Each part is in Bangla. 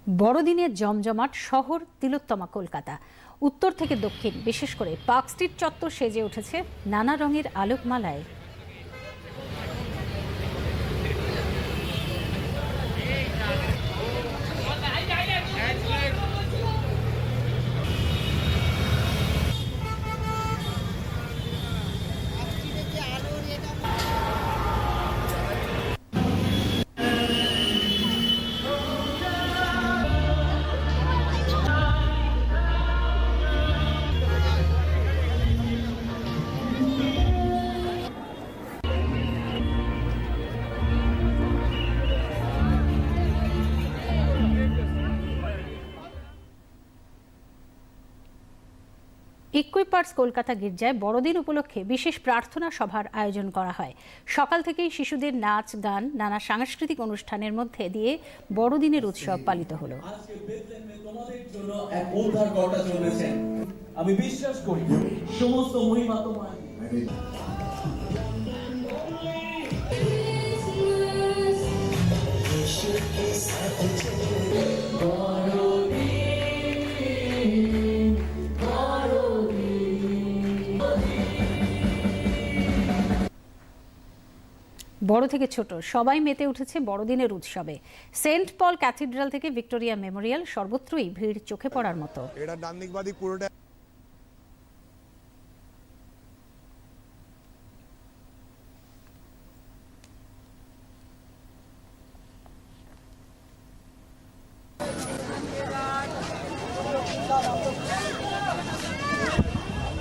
বড়দিনের জমজমাট শহর তিলোত্তমা কলকাতা। উত্তর থেকে দক্ষিণ, বিশেষ করে পার্ক স্ট্রিট চত্বর সেজে উঠেছে নানা রঙের আলোকমালায়। ইকুইপার্স কলকাতা গির্জায় বড়দিন উপলক্ষে বিশেষ প্রার্থনা সভার আয়োজন করা হয়। সকাল থেকেই শিশুদের নাচ গান, নানা সাংস্কৃতিক অনুষ্ঠানের মধ্যে দিয়ে বড়দিনের উৎসব পালিত হলো। আমি বিশ্বাস করি সমস্ত মহিমা তোমার। বড় থেকে ছোট সবাই মেতে উঠেছে বড়দিনের উৎসবে। সেন্ট পল ক্যাথিড্রাল থেকে ভিক্টোরিয়া মেমোরিয়াল, সর্বত্রই ভিড় চোখে পড়ার মতো। এটা ডান দিক বাদিক পুরোটা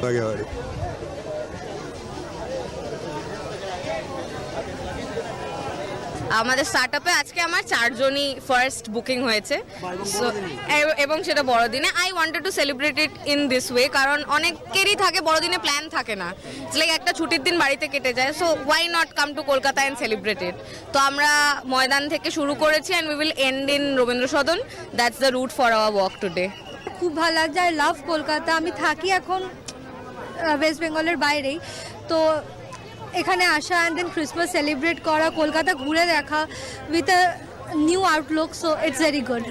বাড়ি। আমাদের স্টার্টআপে আজকে আমার 4 জনই ফার্স্ট বুকিং হয়েছে, এবং সেটা বড়দিনে। I wanted to celebrate it in this way, কারণ অনেকেরই থাকে বড়দিনে প্ল্যান থাকে না, লাইক একটা ছুটির দিন বাড়িতে কেটে যায়, so why not come to Kolkata and celebrate it. তো আমরা ময়দান থেকে শুরু করেছি and we will end in Rabindra Sadan. That's the route for our walk today. খুব ভালো লাগছে। I love Kolkata. আমি থাকি এখন ওয়েস্ট বেঙ্গলের বাইরেই, তো এখানে আসা অ্যান্ড দেন ক্রিসমাস সেলিব্রেট করা, কলকাতা ঘুরে দেখা with a new Outlook, so it's very good.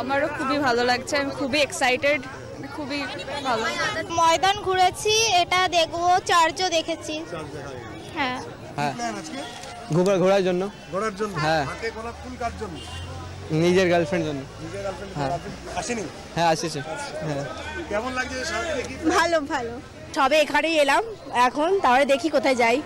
আমারও খুবই ভালো লাগছে, আমি খুবই এক্সাইটেড, খুবই ভালো। ময়দান ঘুরেছি, এটা দেখবো, চার্চও দেখেছি। হ্যাঁ হ্যাঁ, ঘোরার জন্য। হ্যাঁ, নিজের গার্লফ্রেন্ড জন্য। হ্যাঁ আসেছে। হ্যাঁ, কেমন লাগছে? ভালো ভালো। সবে এখানেই এলাম, এখন তাহলে দেখি কোথায় যাই।